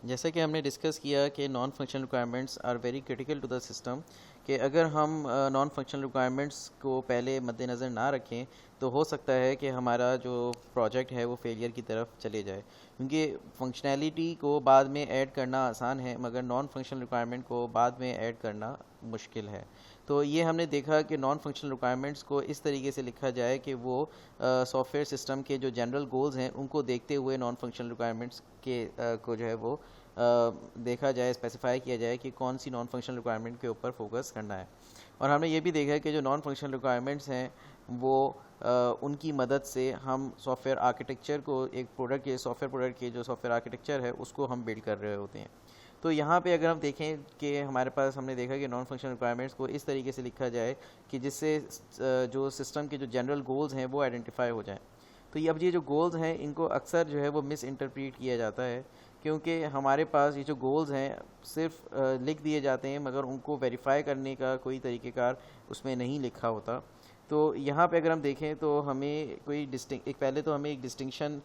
जैसा कि हमने डिस्कस किया कि non functional requirements are very critical to the system, कि अगर हम नॉन फंक्शनल रिक्वायरमेंट्स को पहले मद्देनज़र ना रखें तो हो सकता है कि हमारा जो प्रोजेक्ट है वो फेलियर की तरफ चले जाए, क्योंकि फंक्शनैलिटी को बाद में ऐड करना आसान है मगर नॉन फंक्शनल रिक्वायरमेंट को बाद में ऐड करना मुश्किल है। तो ये हमने देखा कि नॉन फंक्शनल रिक्वायरमेंट्स को इस तरीके से लिखा जाए कि वो सॉफ्टवेयर सिस्टम के जो जनरल गोल्स हैं उनको देखते हुए नॉन फंक्शनल रिक्वायरमेंट्स के को जो है वो देखा जाए, स्पेसिफाई किया जाए कि कौन सी नॉन फंक्शनल रिक्वायरमेंट के ऊपर फोकस करना है। और हमने ये भी देखा है कि जो नॉन फंक्शनल रिक्वायरमेंट्स हैं वो उनकी मदद से हम सॉफ्टवेयर आर्किटेक्चर को, एक प्रोडक्ट के सॉफ्टवेयर प्रोडक्ट के जो सॉफ्टवेयर आर्किटेक्चर है उसको हम बिल्ड कर रहे होते हैं। तो यहाँ पे अगर हम देखें कि हमारे पास, हमने देखा कि नॉन फंक्शनल रिक्वायरमेंट्स को इस तरीके से लिखा जाए कि जिससे जो सिस्टम के जो जनरल गोल्स हैं वो आइडेंटिफाई हो जाएं। तो ये अब ये जो गोल्स हैं इनको अक्सर जो है वो मिस इंटरप्रीट किया जाता है, क्योंकि हमारे पास ये जो गोल्स हैं सिर्फ लिख दिए जाते हैं मगर उनको वेरीफाई करने का कोई तरीक़ेकार उसमें नहीं लिखा होता। तो यहाँ पे अगर हम देखें तो हमें कोई पहले तो हमें एक डिस्टिंक्शन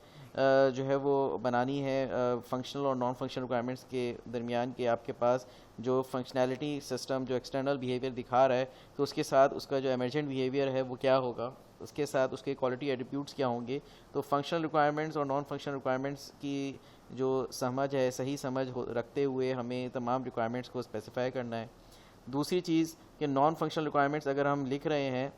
जो है वो बनानी है फंक्शनल और नॉन फंक्शनल रिक्वायरमेंट्स के दरमियान, कि आपके पास जो फंक्शनैलिटी सिस्टम जो एक्सटर्नल बिहेवियर दिखा रहा है तो उसके साथ उसका जो एमर्जेंट बिहेवियर है वो क्या होगा, उसके साथ उसके क्वालिटी एट्रीब्यूट्स क्या होंगे। तो फंक्शनल रिक्वायरमेंट्स और नॉन फंक्शनल रिक्वायरमेंट्स की जो समझ है, सही समझ रखते हुए हमें तमाम रिक्वायरमेंट्स को स्पेसिफाई करना है। दूसरी चीज़ कि नॉन फंक्शनल रिक्वायरमेंट्स अगर हम लिख रहे हैं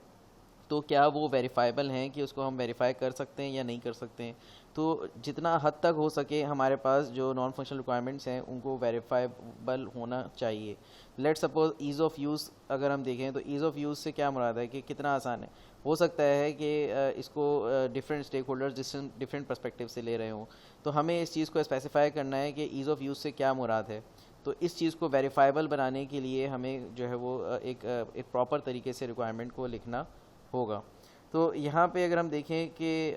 तो क्या वो वेरीफाइबल हैं, कि उसको हम वेरीफाई कर सकते हैं या नहीं कर सकते हैं। तो जितना हद तक हो सके हमारे पास जो नॉन फंक्शनल रिक्वायरमेंट्स हैं उनको वेरीफाइबल होना चाहिए। Let suppose ease of use अगर हम देखें तो ईज़ ऑफ यूज़ से क्या मुराद है कि कितना आसान है। हो सकता है कि इसको different stakeholders different perspective से ले रहे हों, तो हमें इस चीज़ को स्पेसिफाई करना है कि ईज़ ऑफ यूज़ से क्या मुराद है। तो इस चीज़ को वेरीफाइबल बनाने के लिए हमें जो है वो एक प्रॉपर तरीके से रिक्वायरमेंट को लिखना होगा। तो यहाँ पे अगर हम देखें कि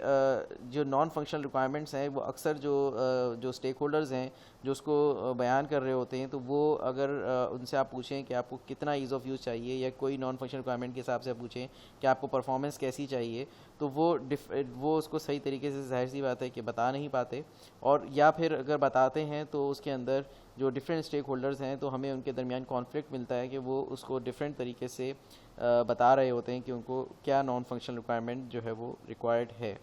जो नॉन फंक्शनल रिक्वायरमेंट्स हैं वो अक्सर जो स्टेक होल्डर्स हैं जो उसको बयान कर रहे होते हैं, तो वो अगर उनसे आप पूछें कि आपको कितना ईज़ ऑफ यूज़ चाहिए, या कोई नॉन फंक्शनल रिक्वायरमेंट के हिसाब से आप पूछें कि आपको परफॉर्मेंस कैसी चाहिए, तो वो उसको सही तरीके से, जाहिर सी बात है कि बता नहीं पाते। और या फिर अगर बताते हैं तो उसके अंदर जो डिफरेंट स्टेक होल्डर्स हैं तो हमें उनके दरमियान कॉन्फ्लिक्ट मिलता है कि वो उसको डिफरेंट तरीके से बता रहे होते हैं कि उनको क्या नॉन फंक्शनल रिक्वायरमेंट जो है वो रिक्वायर्ड है।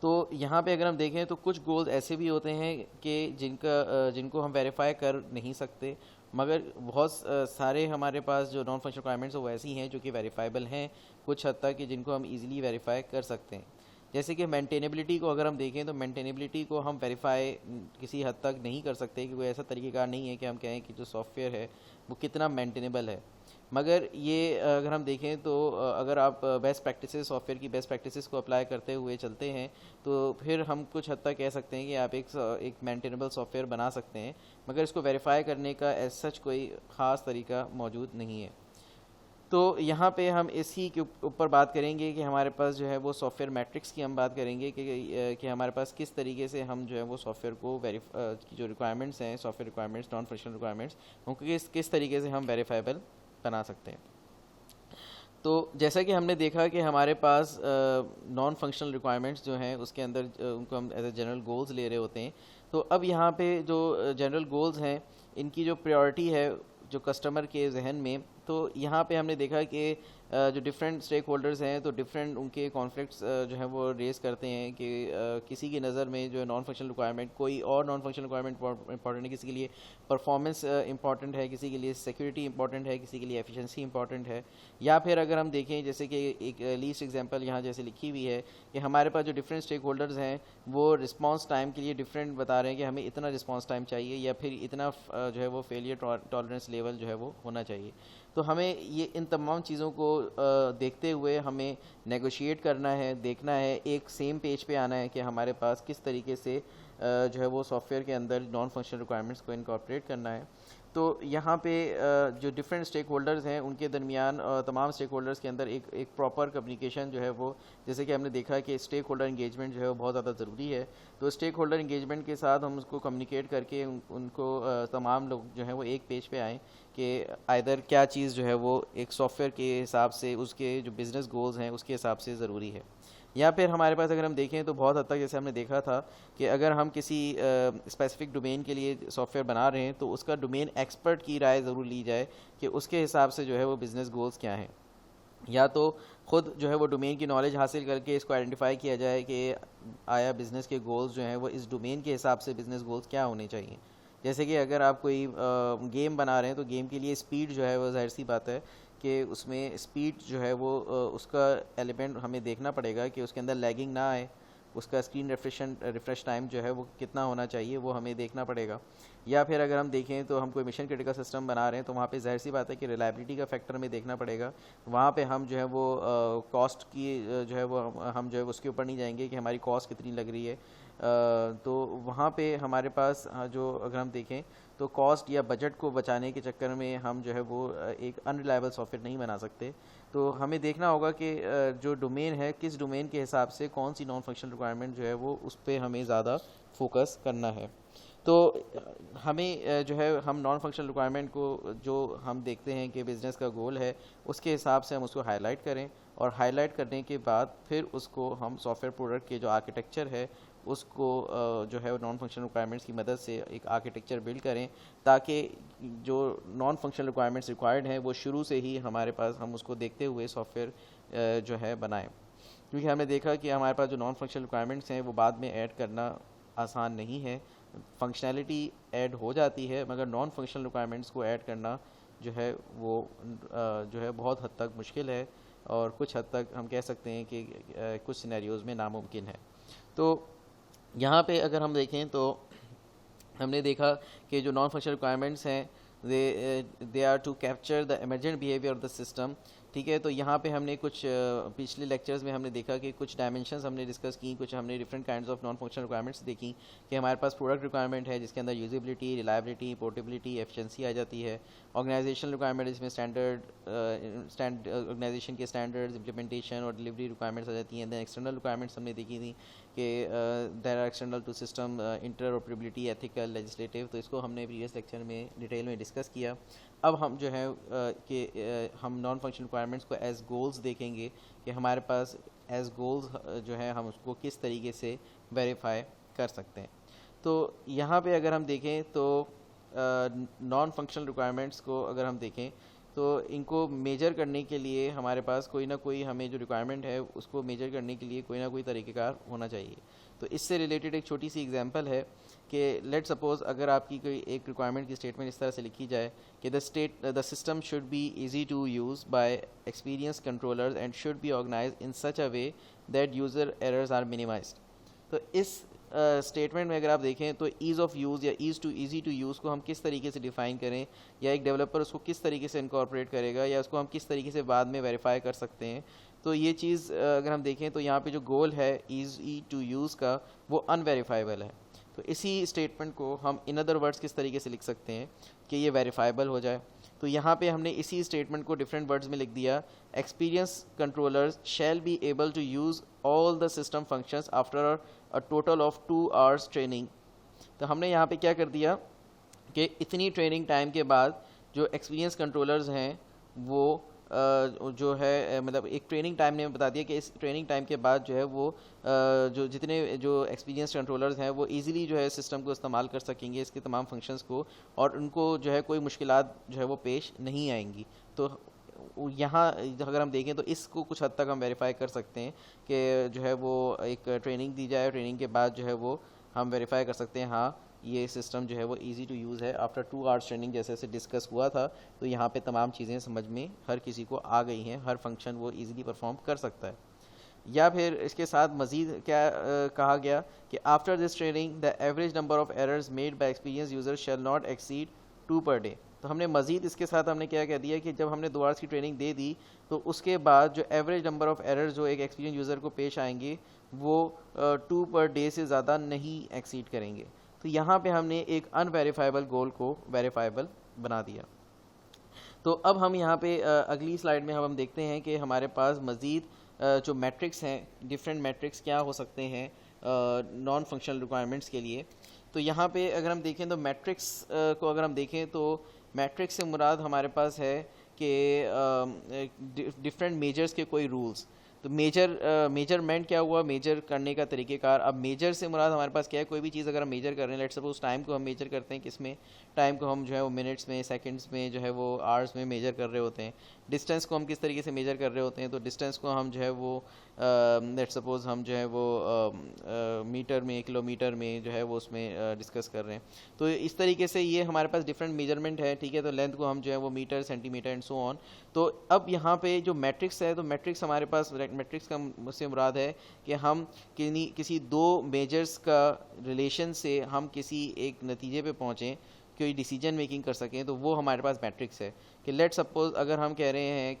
तो यहाँ पे अगर हम देखें तो कुछ गोल्स ऐसे भी होते हैं कि जिनको हम वेरीफाई कर नहीं सकते, मगर बहुत सारे हमारे पास जो नॉन फंक्शनल रिक्वायरमेंट्स वो ऐसी हैं जो कि वेरीफाइबल हैं कुछ हद तक, कि जिनको हम इजीली वेरीफाई कर सकते हैं। जैसे कि मेंटेनेबिलिटी को अगर हम देखें तो मेंटेनेबिलिटी को हम वेरीफाई किसी हद तक नहीं कर सकते, कि कोई ऐसा तरीक़ेकार नहीं है कि हम कहें कि जो सॉफ्टवेयर है वो कितना मेंटेनेबल है। मगर ये अगर हम देखें तो अगर आप बेस्ट प्रैक्टिसेस, सॉफ्टवेयर की बेस्ट प्रैक्टिसेस को अप्लाई करते हुए चलते हैं तो फिर हम कुछ हद तक कह सकते हैं कि आप एक मेंटेनेबल सॉफ्टवेयर बना सकते हैं, मगर इसको वेरीफाई करने का एज सच कोई ख़ास तरीका मौजूद नहीं है। तो यहाँ पे हम इसी के ऊपर बात करेंगे कि हमारे पास जो है वो सॉफ्टवेयर मैट्रिक्स की हम बात करेंगे कि हमारे पास किस तरीके से हम जो है वो सॉफ्टवेयर को की जो रिक्वायरमेंट्स हैं, software requirements, non functional requirements, उनको किस तरीके से हम वेरीफाइबल बना सकते हैं। तो जैसा कि हमने देखा कि हमारे पास नॉन फंक्शनल रिक्वायरमेंट्स जो हैं उसके अंदर उनको हम एज ए जनरल गोल्स ले रहे होते हैं। तो अब यहाँ पे जो जनरल गोल्स हैं इनकी जो प्रायोरिटी है जो कस्टमर के जहन में, तो यहाँ पे हमने देखा कि जो डिफरेंट स्टेक होल्डर्स हैं तो डिफरेंट उनके कॉन्फ्लिक्ट्स जो हैं वो रेस करते हैं कि किसी की नज़र में जो है नॉन फंक्शनल रिक्वायरमेंट कोई और नॉन फंक्शनल रिक्वायरमेंट इंपॉर्टेंट है, किसी के लिए परफॉर्मेंस इंपॉर्टेंट है, किसी के लिए सिक्योरिटी इंपॉर्टेंट है, किसी के लिए एफिशिएंसी इंपॉर्टेंट है। या फिर अगर हम देखें जैसे कि एक लीस्ट एग्जांपल यहाँ जैसे लिखी हुई है कि हमारे पास जो डिफरेंट स्टेक होल्डर्स हैं वो रिस्पांस टाइम के लिए डिफरेंट बता रहे हैं कि हमें इतना रिस्पांस टाइम चाहिए या फिर इतना जो है वो फेलियर टॉलरेंस लेवल जो है वो होना चाहिए। तो हमें ये इन तमाम चीज़ों को देखते हुए हमें नेगोशिएट करना है, देखना है, एक सेम पेज पे आना है कि हमारे पास किस तरीके से जो है वो सॉफ्टवेयर के अंदर नॉन फंक्शनल रिक्वायरमेंट्स को इनकॉर्पोरेट करना है। तो यहाँ पे जो डिफरेंट स्टेक होल्डर्स हैं उनके दरमियान तमाम स्टेक होल्डर्स के अंदर एक प्रॉपर कम्युनिकेशन जो है वो, जैसे कि हमने देखा कि स्टेक होल्डर इंगेजमेंट जो है वो बहुत ज़्यादा ज़रूरी है। तो स्टेक होल्डर इंगेजमेंट के साथ हम उसको कम्युनिकेट करके उनको तमाम लोग जो है वो एक पेज पे आएँ कि आइदर क्या चीज़ जो है वो एक सॉफ्टवेयर के हिसाब से, उसके जो बिज़नेस गोल्स हैं उसके हिसाब से ज़रूरी है। या फिर हमारे पास अगर हम देखें तो बहुत हद तक जैसे हमने देखा था कि अगर हम किसी स्पेसिफिक डोमेन के लिए सॉफ्टवेयर बना रहे हैं तो उसका डोमेन एक्सपर्ट की राय ज़रूर ली जाए कि उसके हिसाब से जो है वो बिज़नेस गोल्स क्या हैं, या तो ख़ुद जो है वो डोमेन की नॉलेज हासिल करके इसको आइडेंटिफाई किया जाए कि आया बिज़नेस के गोल्स जो हैं वो इस डोमेन के हिसाब से बिज़नेस गोल्स क्या होने चाहिए। जैसे कि अगर आप कोई गेम बना रहे हैं तो गेम के लिए स्पीड जो है वो ज़ाहिर सी बात है कि उसमें स्पीड जो है वो उसका एलिमेंट हमें देखना पड़ेगा कि उसके अंदर लैगिंग ना आए, उसका स्क्रीन रिफ्रेश टाइम जो है वो कितना होना चाहिए वो हमें देखना पड़ेगा। या फिर अगर हम देखें तो हम कोई मिशन क्रिटिकल सिस्टम बना रहे हैं तो वहाँ पे ज़ाहिर सी बात है कि रिलायबिलिटी का फैक्टर हमें देखना पड़ेगा। वहाँ पे हम जो है वो कॉस्ट की जो है वो हम जो है उसके ऊपर नहीं जाएंगे कि हमारी कॉस्ट कितनी लग रही है। तो वहाँ पे हमारे पास जो अगर हम देखें तो कॉस्ट या बजट को बचाने के चक्कर में हम जो है वो एक अनरिलायबल सॉफ्टवेयर नहीं बना सकते। तो हमें देखना होगा कि जो डोमेन है किस डोमेन के हिसाब से कौन सी नॉन फंक्शनल रिक्वायरमेंट जो है वो उस पर हमें ज़्यादा फोकस करना है। तो हमें जो है हम नॉन फंक्शनल रिक्वायरमेंट को जो हम देखते हैं कि बिज़नेस का गोल है उसके हिसाब से हम उसको हाईलाइट करें, और हाईलाइट करने के बाद फिर उसको हम सॉफ्टवेयर प्रोडक्ट के जो आर्किटेक्चर है उसको जो है नॉन फंक्शनल रिक्वायरमेंट्स की मदद से एक आर्किटेक्चर बिल्ड करें ताकि जो नॉन फंक्शनल रिक्वायरमेंट्स रिक्वायर्ड हैं वो शुरू से ही हमारे पास हम उसको देखते हुए सॉफ्टवेयर जो है बनाएं। क्योंकि हमने देखा कि हमारे पास जो नॉन फंक्शनल रिक्वायरमेंट्स हैं वो बाद में ऐड करना आसान नहीं है। फंक्शनैलिटी ऐड हो जाती है मगर नॉन फंक्शनल रिक्वायरमेंट्स को ऐड करना जो है वो जो है बहुत हद तक मुश्किल है, और कुछ हद तक हम कह सकते हैं कि कुछ सिनेरियोज़ में नामुमकिन है। तो यहाँ पे अगर हम देखें तो हमने देखा कि जो नॉन फंक्शनल रिक्वायरमेंट्स हैं they are to capture the emergent behaviour of the system. ठीक है, तो यहाँ पे हमने कुछ पिछले लेक्चर्स में हमने देखा कि कुछ डायमेंशंस हमने डिस्कस की, कुछ हमने different kinds of non functional requirements देखी कि हमारे पास प्रोडक्ट रिक्वायरमेंट है जिसके अंदर यूजेबिलिटी, रिलायबिलिटी, पोर्टेबिलिटी, एफिशिएंसी आ जाती है। ऑर्गेनाइजेशनल रिक्वायरमेंट जिसमें ऑर्गेनाइजेशन के स्टैंडर्ड्स, इंप्लीमेंटेशन और डिलीवरी रिक्वायरमेंट्स आ जाती हैं। दैन एक्सटर्नल रिक्वायरमेंट्स हमने देखी थी कि there are external to system, interoperability, ethical, legislative. तो इसको हमने प्रीवियस लेक्चर में डिटेल में डिस्कस किया। अब हम जो है कि हम नॉन फंक्शनल रिक्वायरमेंट्स को एज गोल्स देखेंगे कि हमारे पास एज गोल्स जो है हम उसको किस तरीके से वेरीफाई कर सकते हैं। तो यहाँ पे अगर हम देखें तो नॉन फंक्शनल रिक्वायरमेंट्स को अगर हम देखें तो इनको मेजर करने के लिए हमारे पास कोई ना कोई, हमें जो रिक्वायरमेंट है उसको मेजर करने के लिए कोई ना कोई तरीक़ेकार होना चाहिए। तो इससे रिलेटेड एक छोटी सी एग्जांपल है कि लेट सपोज़ अगर आपकी कोई एक रिक्वायरमेंट की स्टेटमेंट इस तरह से लिखी जाए कि the system should be easy to use by experience controllers and should be organise in such a way that user errors are minimised. तो इस स्टेटमेंट में अगर आप देखें तो ईज़ ऑफ यूज़ या ईज़ी टू यूज़ को हम किस तरीके से डिफ़ाइन करें, या एक डेवलपर उसको किस तरीके से इनकॉर्पोरेट करेगा, या उसको हम किस तरीके से बाद में वेरीफाई कर सकते हैं। तो ये चीज़ अगर हम देखें तो यहाँ पे जो गोल है ईज़ी टू यूज़ का वो अनवेरीफाइबल है। तो इसी स्टेटमेंट को हम इन अदर वर्ड्स किस तरीके से लिख सकते हैं कि ये वेरीफाइबल हो जाए। तो यहाँ पे हमने इसी स्टेटमेंट को डिफरेंट वर्ड्स में लिख दिया, experience controllers shall be able to use all the system functions after a total of 2 hours training. तो हमने यहाँ पे क्या कर दिया कि इतनी ट्रेनिंग टाइम के बाद जो एक्सपीरियंस कंट्रोलर्स हैं वो जो है मतलब एक ट्रेनिंग टाइम ने बता दिया कि इस ट्रेनिंग टाइम के बाद जो है वो जो जितने जो एक्सपीरियंस कंट्रोलर्स हैं वो इजीली जो है सिस्टम को इस्तेमाल कर सकेंगे, इसके तमाम फंक्शंस को, और उनको जो है कोई मुश्किलात जो है वो पेश नहीं आएंगी। तो यहाँ अगर हम देखें तो इसको कुछ हद तक हम वेरीफाई कर सकते हैं कि जो है वो एक ट्रेनिंग दी जाए, ट्रेनिंग के बाद जो है वो हम वेरीफाई कर सकते हैं हाँ ये सिस्टम जो है वो इजी टू यूज़ है। आफ्टर 2 hours ट्रेनिंग जैसे से डिस्कस हुआ था तो यहाँ पे तमाम चीज़ें समझ में हर किसी को आ गई हैं, हर फंक्शन वो इजीली परफॉर्म कर सकता है। या फिर इसके साथ मज़ीद क्या कहा गया कि after this training the average number of errors made by experience user shall not exceed 2 per day। तो हमने मज़ीद इसके साथ हमने क्या कह दिया कि जब हमने 2 hours की ट्रेनिंग दे दी तो उसके बाद जो एवरेज नंबर ऑफ़ एरर्स जो एक एक्सपीरियंस यूज़र को पेश आएंगे वो 2 per day से ज़्यादा नहीं एक्सीड करेंगे। तो यहाँ पे हमने एक अनवेरीफाइबल गोल को वेरीफाइबल बना दिया। तो अब हम यहाँ पे अगली स्लाइड में हम देखते हैं कि हमारे पास मज़ीद जो मैट्रिक्स हैं, डिफरेंट मैट्रिक्स क्या हो सकते हैं नॉन फंक्शनल रिक्वायरमेंट्स के लिए। तो यहाँ पे अगर हम देखें तो मैट्रिक्स को अगर हम देखें तो मैट्रिक्स से मुराद हमारे पास है कि डिफरेंट मेजर्स के कोई रूल्स। तो मेजरमेंट क्या हुआ, मेजर करने का तरीक़ेकार। अब मेजर से मुराद हमारे पास क्या है, कोई भी चीज़ अगर हम मेजर कर रहे हैं, लेट्स सपोज टाइम को हम मेजर करते हैं किस में, टाइम को हम जो है वो मिनट्स में, सेकंड्स में, जो है वो आवर्स में मेजर कर रहे होते हैं। डिस्टेंस को हम किस तरीके से मेजर कर रहे होते हैं, तो डिस्टेंस को हम जो है वो लेट्स सपोज हम जो है वो मीटर में, किलोमीटर में जो है वो उसमें डिस्कस कर रहे हैं। तो इस तरीके से ये हमारे पास डिफरेंट मेजरमेंट है, ठीक है। तो लेंथ को हम जो है वो metre, centimetre and so on. तो अब यहाँ पे जो मैट्रिक्स है, तो मैट्रिक्स हमारे पास, मैट्रिक्स का मुझसे मुराद है कि हम किसी दो मेजर्स का रिलेशन से हम किसी एक नतीजे पे पहुँचें, कोई डिसीजन मेकिंग कर सकें, तो वो हमारे पास मैट्रिक्स है। कि लेट सपोज अगर हम कह रहे हैं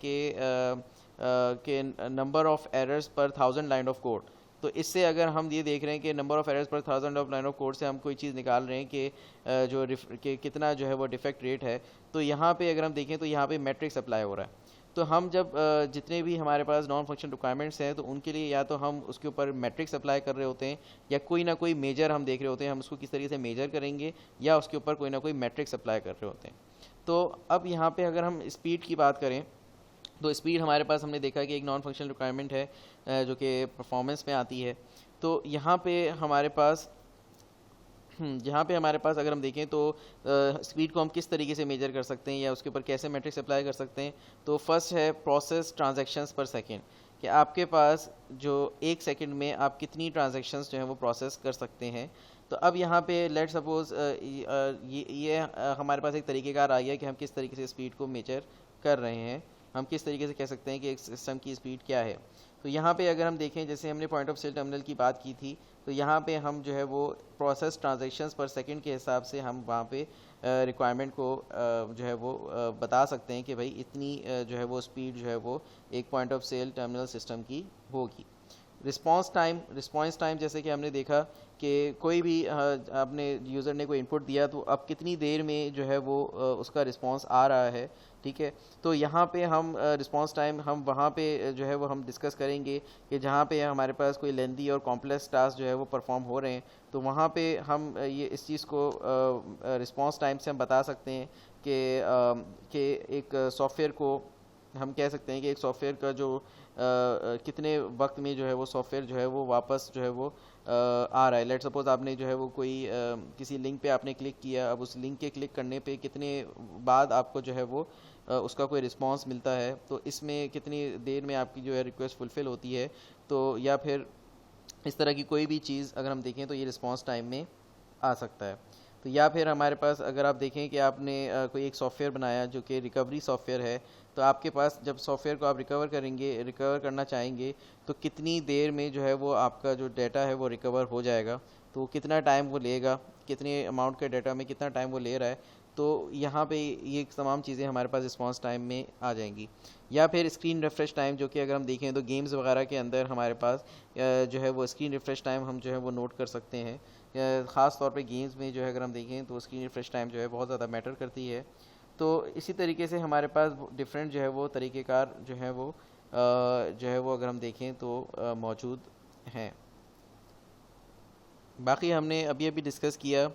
कि नंबर ऑफ एरर्स पर 1000 लाइन ऑफ कोड, तो इससे अगर हम ये देख रहे हैं कि नंबर ऑफ एरर्स पर 1000 ऑफ लाइन ऑफ कोड से हम कोई चीज़ निकाल रहे हैं कि कितना जो है वो डिफेक्ट रेट है, तो यहाँ पे अगर हम देखें तो यहाँ पे मैट्रिक्स अप्लाई हो रहा है। तो हम जब जितने भी हमारे पास नॉन फंक्शन रिक्वायरमेंट्स हैं, तो उनके लिए या तो हम उसके ऊपर मैट्रिक्स अप्लाई कर रहे होते हैं, या कोई ना कोई मेजर हम देख रहे होते हैं, हम उसको किस तरीके से मेजर करेंगे, या उसके ऊपर कोई ना कोई मैट्रिक्स अप्लाई कर रहे होते हैं। तो अब यहाँ पे अगर हम स्पीड की बात करें, तो स्पीड हमारे पास हमने देखा कि एक नॉन फंक्शनल रिक्वायरमेंट है जो कि परफॉर्मेंस में आती है। तो यहाँ पे हमारे पास अगर हम देखें तो स्पीड को हम किस तरीके से मेजर कर सकते हैं या उसके ऊपर कैसे मैट्रिक्स अप्लाई कर सकते हैं। तो फर्स्ट है प्रोसेस ट्रांजैक्शंस पर सेकंड, कि आपके पास जो एक सेकंड में आप कितनी ट्रांजैक्शंस जो है वो प्रोसेस कर सकते हैं। तो अब यहाँ पे लेट सपोज ये हमारे पास एक तरीक़ेकार आ गया कि हम किस तरीके से स्पीड को मेजर कर रहे हैं, हम किस तरीके से कह सकते हैं कि एक सिस्टम की स्पीड क्या है। तो यहाँ पे अगर हम देखें, जैसे हमने पॉइंट ऑफ सेल टर्मिनल की बात की थी, तो यहाँ पे हम जो है वो प्रोसेस ट्रांजैक्शंस पर सेकंड के हिसाब से हम वहाँ पे रिक्वायरमेंट को जो है वो बता सकते हैं कि भाई इतनी जो है वो स्पीड जो है वो एक point of sale terminal system की होगी। रिस्पांस टाइम जैसे कि हमने देखा कि कोई भी आपने यूज़र ने कोई इनपुट दिया, तो अब कितनी देर में जो है वो उसका रिस्पांस आ रहा है, ठीक है। तो यहाँ पे हम रिस्पांस टाइम हम वहाँ पे जो है वो हम डिस्कस करेंगे कि जहाँ पे हमारे पास कोई लेंदी और कॉम्प्लेक्स टास्क जो है वो परफॉर्म हो रहे हैं, तो वहाँ पे हम ये इस चीज़ को रिस्पांस टाइम से हम बता सकते हैं कि एक सॉफ्टवेयर को हम कह सकते हैं कि एक सॉफ्टवेयर का जो कितने वक्त में जो है वो सॉफ्टवेयर जो है वो वापस जो है वो आ रहा है। लेट सपोज आपने जो है वो कोई किसी लिंक पे आपने क्लिक किया, अब उस लिंक के क्लिक करने पे कितने बाद आपको जो है वो उसका कोई रिस्पांस मिलता है, तो इसमें कितनी देर में आपकी जो है रिक्वेस्ट फुलफ़िल होती है। तो या फिर इस तरह की कोई भी चीज़ अगर हम देखें तो ये रिस्पांस टाइम में आ सकता है। तो या फिर हमारे पास अगर आप देखें कि आपने कोई एक सॉफ्टवेयर बनाया जो कि रिकवरी सॉफ्टवेयर है, तो आपके पास जब सॉफ्टवेयर को आप रिकवर करना चाहेंगे, तो कितनी देर में जो है वो आपका जो डाटा है वो रिकवर हो जाएगा, तो कितना टाइम वो लेगा, कितने अमाउंट के डाटा में कितना टाइम वो ले रहा है। तो यहाँ पे ये तमाम चीज़ें हमारे पास रिस्पांस टाइम में आ जाएंगी। या फिर स्क्रीन रिफ्रेश टाइम, जो कि अगर हम देखें तो गेम्स वगैरह के अंदर हमारे पास जो है वो स्क्रीन रिफ्रेश टाइम हम जो है वो नोट कर सकते हैं। ख़ास तौर पे गेम्स में जो है अगर हम देखें तो स्क्रीन रिफ्रेश टाइम जो है बहुत ज़्यादा मैटर करती है। तो इसी तरीके से हमारे पास डिफरेंट जो है वो तरीक़ेकार जो है वो अगर हम देखें तो मौजूद हैं। बाकी हमने अभी डिस्कस किया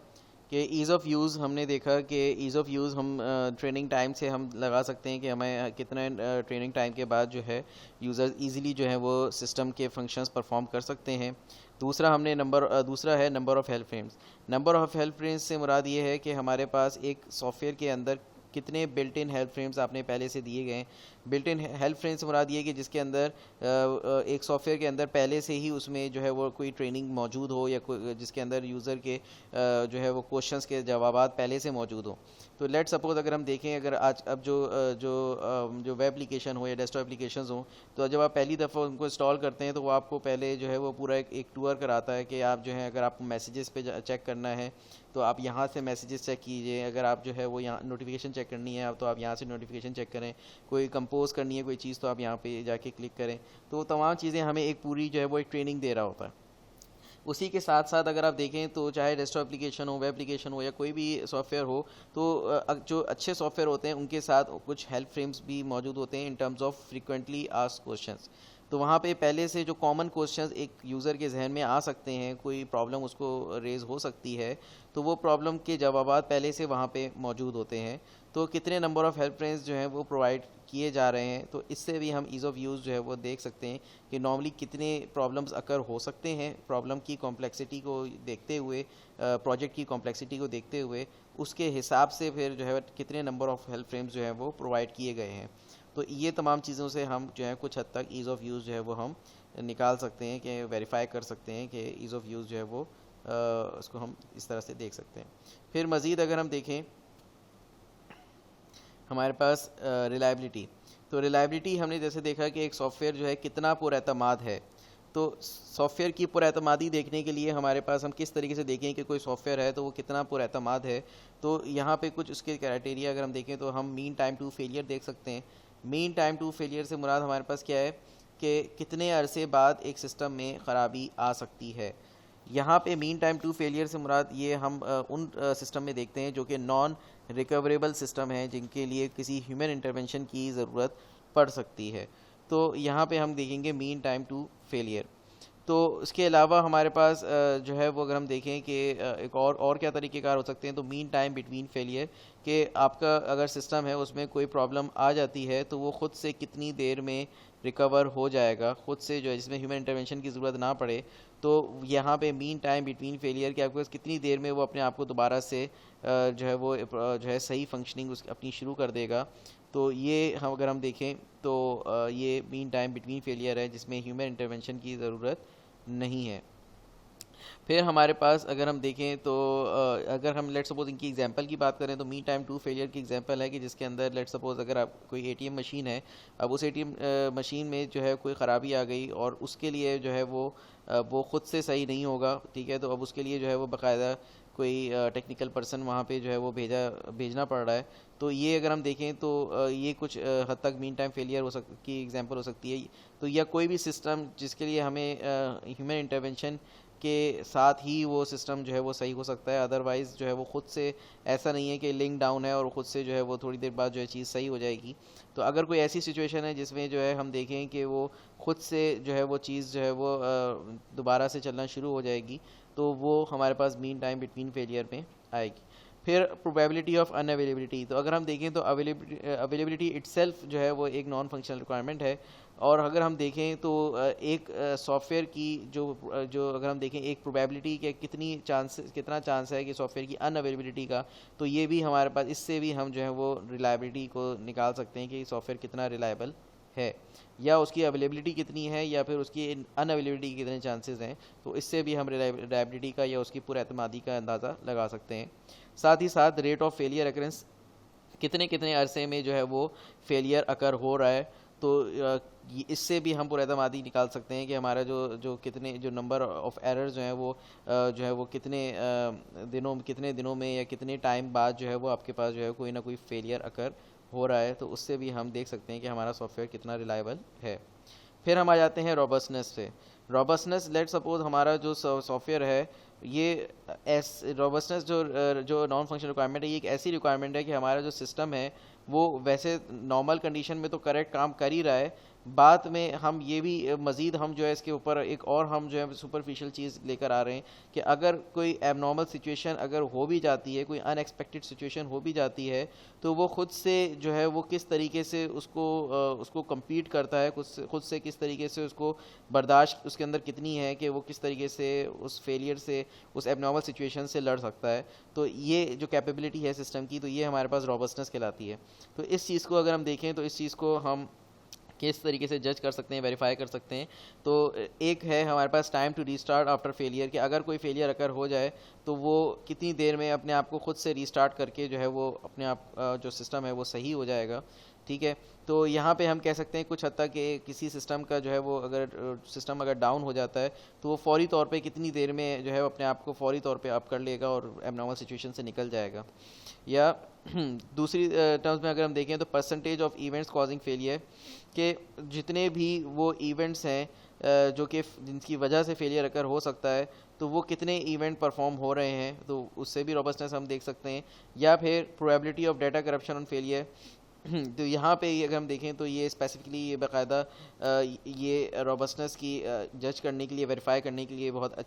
कि ईज़ ऑफ़ यूज़, हमने देखा कि ईज़ ऑफ़ यूज़ हम ट्रेनिंग टाइम से हम लगा सकते हैं कि हमें कितना ट्रेनिंग टाइम के बाद जो है यूज़र्स ईज़िली जो है वो सिस्टम के फंक्शंस परफॉर्म कर सकते हैं। दूसरा है number of help frames. Number of help frames से मुराद ये है कि हमारे पास एक सॉफ्टवेयर के अंदर कितने बिल्ट इन हेल्प फ्रेम्स आपने पहले से दिए गए हैं। बिल्ट इन हेल्प फ्रेम से मुराद ये है कि जिसके अंदर एक सॉफ्टवेयर के अंदर पहले से ही उसमें जो है वो कोई ट्रेनिंग मौजूद हो, या जिसके अंदर यूज़र के जो है वो क्वेश्चंस के जवाबात पहले से मौजूद हो। तो लेट सपोज अगर हम देखें, अगर आज अब जो वेब एप्लीकेशन हो या डेस्कटॉप एप्लीकेशंस हो, तो जब आप पहली दफ़ा उनको इंस्टॉल करते हैं तो वो आपको पहले जो है वो पूरा एक टूर कराता है कि आप जो है अगर आपको मैसेजेस पे चेक करना है तो आप यहाँ से मैसेजेस चेक कीजिए, अगर आप जो है वो यहाँ नोटिफिकेशन चेक करनी है तो आप यहाँ से नोटिफिकेशन चेक करें, कोई कंपोज करनी है कोई चीज़ तो आप यहाँ पे जाके क्लिक करें। तो तमाम चीज़ें हमें एक पूरी जो है वो एक ट्रेनिंग दे रहा होता है। उसी के साथ साथ अगर आप देखें तो चाहे डेस्कटॉप एप्लीकेशन हो, वेब एप्लीकेशन हो, या कोई भी सॉफ्टवेयर हो, तो जो अच्छे सॉफ्टवेयर होते हैं उनके साथ कुछ हेल्प फ्रेम्स भी मौजूद होते हैं in terms of frequently asked questions. तो वहाँ पे पहले से जो कॉमन क्वेश्चंस एक यूज़र के जहन में आ सकते हैं, कोई प्रॉब्लम उसको रेज़ हो सकती है, तो वो प्रॉब्लम के जवाबात पहले से वहाँ पे मौजूद होते हैं। तो कितने नंबर ऑफ़ हेल्पलाइंस जो हैं वो प्रोवाइड किए जा रहे हैं, तो इससे भी हम ईज़ ऑफ़ यूज़ जो है वो देख सकते हैं कि नॉर्मली कितने प्रॉब्लम्स अकर हो सकते हैं, प्रॉब्लम की कॉम्प्लेक्सिटी को देखते हुए, प्रोजेक्ट की कॉम्प्लेक्सिटी को देखते हुए उसके हिसाब से फिर जो है कितने नंबर ऑफ़ हेल्प फ्रेम्स जो हैं वो प्रोवाइड किए गए हैं। तो ये तमाम चीज़ों से हम जो है कुछ हद तक ईज़ ऑफ़ यूज़ जो है वो हम निकाल सकते हैं, कि वेरीफाई कर सकते हैं कि ईज़ ऑफ़ यूज़ जो है वो उसको हम इस तरह से देख सकते हैं। फिर मज़ीद अगर हम देखें हमारे पास रिलायबिलिटी, तो रिलायबिलिटी हमने जैसे देखा कि एक सॉफ्टवेयर जो है कितना पुरएतमाद है। तो सॉफ्टवेयर की पुरएतमादी देखने के लिए हमारे पास हम किस तरीके से देखें कि कोई सॉफ्टवेयर है तो वो कितना पुरएतमाद है। तो यहाँ पे कुछ उसके क्राइटेरिया अगर हम देखें तो हम मीन टाइम टू फेलियर देख सकते हैं। मीन टाइम टू फेलियर से मुराद हमारे पास क्या है कि कितने अरसे बाद एक सिस्टम में ख़राबी आ सकती है। यहाँ पे मीन टाइम टू फेलियर से मुराद ये हम उन सिस्टम में देखते हैं जो कि नॉन रिकवरेबल सिस्टम है, जिनके लिए किसी ह्यूमन इंटरवेंशन की ज़रूरत पड़ सकती है। तो यहाँ पे हम देखेंगे मीन टाइम टू फेलियर। तो इसके अलावा हमारे पास जो है वो अगर हम देखें कि एक और क्या तरीक़ेकार हो सकते हैं, तो मीन टाइम बिटवीन फेलियर, कि आपका अगर सिस्टम है उसमें कोई प्रॉब्लम आ जाती है तो वो ख़ुद से कितनी देर में रिकवर हो जाएगा, ख़ुद से जो है, जिसमें ह्यूमन इंटरवेंशन की ज़रूरत ना पड़े। तो यहाँ पे मीन टाइम बिटवीन फेलियर कि आपके पास कितनी देर में वो अपने आप को दोबारा से जो है वो जो है सही फंक्शनिंग उस अपनी शुरू कर देगा। तो ये हम अगर हम देखें तो ये मीन टाइम बिटवीन फेलियर है जिसमें ह्यूमन इंटरवेंशन की ज़रूरत नहीं है। फिर हमारे पास अगर हम देखें तो अगर हम लेट सपोज इनकी एग्जांपल की बात करें तो मीन टाइम टू फेलियर की एग्जांपल है कि जिसके अंदर लेट सपोज अगर आप कोई एटीएम मशीन है, अब उस एटीएम मशीन में जो है कोई ख़राबी आ गई और उसके लिए जो है वो ख़ुद से सही नहीं होगा, ठीक है। तो अब उसके लिए जो है वो बाकायदा कोई टेक्निकल पर्सन वहाँ पे जो है वो भेजना पड़ रहा है। तो ये अगर हम देखें तो ये कुछ हद तक मीन टाइम फेलियर की एग्जांपल हो सकती है। तो या कोई भी सिस्टम जिसके लिए हमें ह्यूमन इंटरवेंशन के साथ ही वो सिस्टम जो है वो सही हो सकता है, अदरवाइज़ जो है वो ख़ुद से ऐसा नहीं है कि लिंक डाउन है और ख़ुद से जो है वो थोड़ी देर बाद जो है चीज़ सही हो जाएगी। तो अगर कोई ऐसी सिचुएशन है जिसमें जो है हम देखें कि वो ख़ुद से जो है वो चीज़ जो है वो दोबारा से चलना शुरू हो जाएगी, तो वो हमारे पास मीन टाइम बिटवीन फेलियर में आएगी। फिर प्रोबेबिलिटी ऑफ अनअवेलेबिलिटी, तो अगर हम देखें तो अवेलेबिलिटी इटसेल्फ जो है वो एक नॉन फंक्शनल रिक्वायरमेंट है। और अगर हम देखें तो एक सॉफ्टवेयर की जो अगर हम देखें एक प्रोबेबिलिटी के कितना चांस है कि सॉफ्टवेयर की अनअवेलेबिलिटी का, तो ये भी हमारे पास, इससे भी हम जो है वो रिलायबिलिटी को निकाल सकते हैं कि सॉफ्टवेयर कितना रिलायबल है, या उसकी अवेलेबिलिटी कितनी है, या फिर उसकी अनअवेलेबिलिटी के कितने चांसेस हैं। तो इससे भी हम रिलायबिलिटी का या उसकी पुरएतमादी का अंदाज़ा लगा सकते हैं। साथ ही साथ रेट ऑफ फेलियर अकरेंस, कितने कितने अरसे में जो है वो फेलियर अकर हो रहा है, तो इससे भी हम पुरएतमादी निकाल सकते हैं कि हमारा जो नंबर ऑफ़ एरर्स जो हैं वो जो है वो कितने दिनों में या कितने टाइम बाद जो है वो आपके पास जो है कोई ना कोई फेलियर अकर हो रहा है। तो उससे भी हम देख सकते हैं कि हमारा सॉफ्टवेयर कितना रिलायबल है। फिर हम आ जाते हैं रॉबस्टनेस पे। रॉबस्टनेस, लेट सपोज हमारा जो सॉफ्टवेयर है ये रॉबस्टनेस जो नॉन फंक्शनल रिक्वायरमेंट है, ये एक ऐसी रिक्वायरमेंट है कि हमारा जो सिस्टम है वो वैसे नॉर्मल कंडीशन में तो करेक्ट काम कर ही रहा है, बाद में हम ये भी मज़ीद हम जो है इसके ऊपर एक और हम जो है सुपरफिशियल चीज़ लेकर आ रहे हैं कि अगर कोई एबनॉर्मल सिचुएशन अगर हो भी जाती है, कोई अनएक्सपेक्टेड सिचुएशन हो भी जाती है, तो वो ख़ुद से जो है वो किस तरीके से उसको कम्पीट करता है, खुद से किस तरीके से उसको बर्दाश्त उसके अंदर कितनी है कि वो किस तरीके से उस फेलियर से, उस एबनॉर्मल सिचुएशन से लड़ सकता है। तो ये जो कैपेबिलिटी है सिस्टम की, तो ये हमारे पास रॉबस्टनेस कहलाती है। तो इस चीज़ को अगर हम देखें तो इस चीज़ को हम किस तरीके से जज कर सकते हैं, वेरीफाई कर सकते हैं। तो एक है हमारे पास time to restart after failure, कि अगर कोई फेलियर अकर हो जाए तो वो कितनी देर में अपने आप को खुद से रीस्टार्ट करके जो है वो अपने आप जो सिस्टम है वो सही हो जाएगा, ठीक है। तो यहाँ पे हम कह सकते हैं कुछ हद तक कि किसी सिस्टम का जो है वो अगर सिस्टम अगर डाउन हो जाता है तो वो फौरी तौर पे कितनी देर में जो है अपने आप को फौरी तौर पे अप कर लेगा और एबनॉर्मल सिचुएशन से निकल जाएगा। या दूसरी टर्म्स में अगर हम देखें तो percentage of events causing failure, के जितने भी वो इवेंट्स हैं जो कि जिनकी वजह से फेलियर अकर हो सकता है, तो वो कितने इवेंट परफॉर्म हो रहे हैं, तो उससे भी रॉबस्टनेस हम देख सकते हैं। या फिर probability of data corruption on failure, तो यहाँ पे अगर हम देखें तो ये स्पेसिफिकली ये बाकायदा ये रोबस्टनेस की जज करने के लिए, वेरीफाई करने के लिए बहुत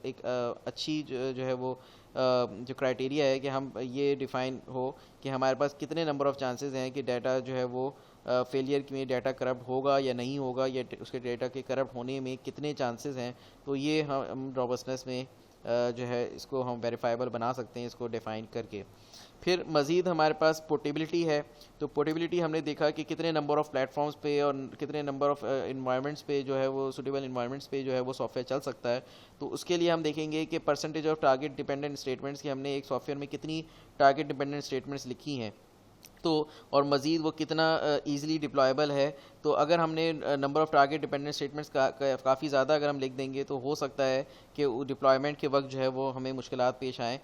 एक अच्छी जो है वो जो क्राइटेरिया है कि हम ये डिफ़ाइन हो कि हमारे पास कितने नंबर ऑफ़ चांसेस हैं कि डाटा जो है वो फेलियर में डाटा करप्ट होगा या नहीं होगा, या उसके डाटा के करप्ट होने में कितने चांसेस हैं। तो ये हम रोबस्टनेस में जो है इसको हम वेरीफाइबल बना सकते हैं, इसको डिफ़ाइन करके। फिर मज़ीद हमारे पास पोर्टेबिलिटी है। तो पोर्टेबिलिटी हमने देखा कि कितने नंबर ऑफ़ प्लेटफॉर्म्स पे और कितने नंबर ऑफ़ इन्वायरमेंट्स पे जो है वो सूटेबल इन्वायरमेंट्स पे जो है वो सॉफ्टवेयर चल सकता है। तो उसके लिए हम देखेंगे कि percentage of target dependent statements की हमने एक सॉफ्टवेयर में कितनी टारगेट डिपेंडेंट स्टेटमेंट्स लिखी हैं, तो और मज़ीद वो कितना ईज़िली डिप्लॉयबल है। तो अगर हमने number of target dependent statements काफ़ी ज़्यादा अगर हम लिख देंगे तो हो सकता है कि डिप्लॉयमेंट के वक्त जो है वो हमें मुश्किलात पेश आएँ।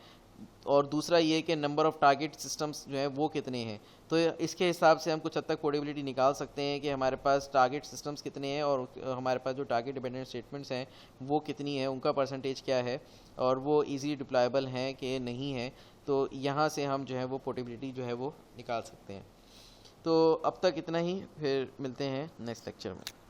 और दूसरा ये कि नंबर ऑफ़ टारगेट सिस्टम्स जो है वो कितने हैं। तो इसके हिसाब से हम कुछ हद तक पोर्टेबिलिटी निकाल सकते हैं कि हमारे पास टारगेट सिस्टम्स कितने हैं और हमारे पास जो टारगेट डिपेंडेंट स्टेटमेंट्स हैं वो कितनी है, उनका परसेंटेज क्या है और वो इजीली डिप्लॉयबल हैं कि नहीं है। तो यहाँ से हम जो है वो पोर्टेबिलिटी जो है वो निकाल सकते हैं। तो अब तक इतना ही, फिर मिलते हैं नेक्स्ट लेक्चर में।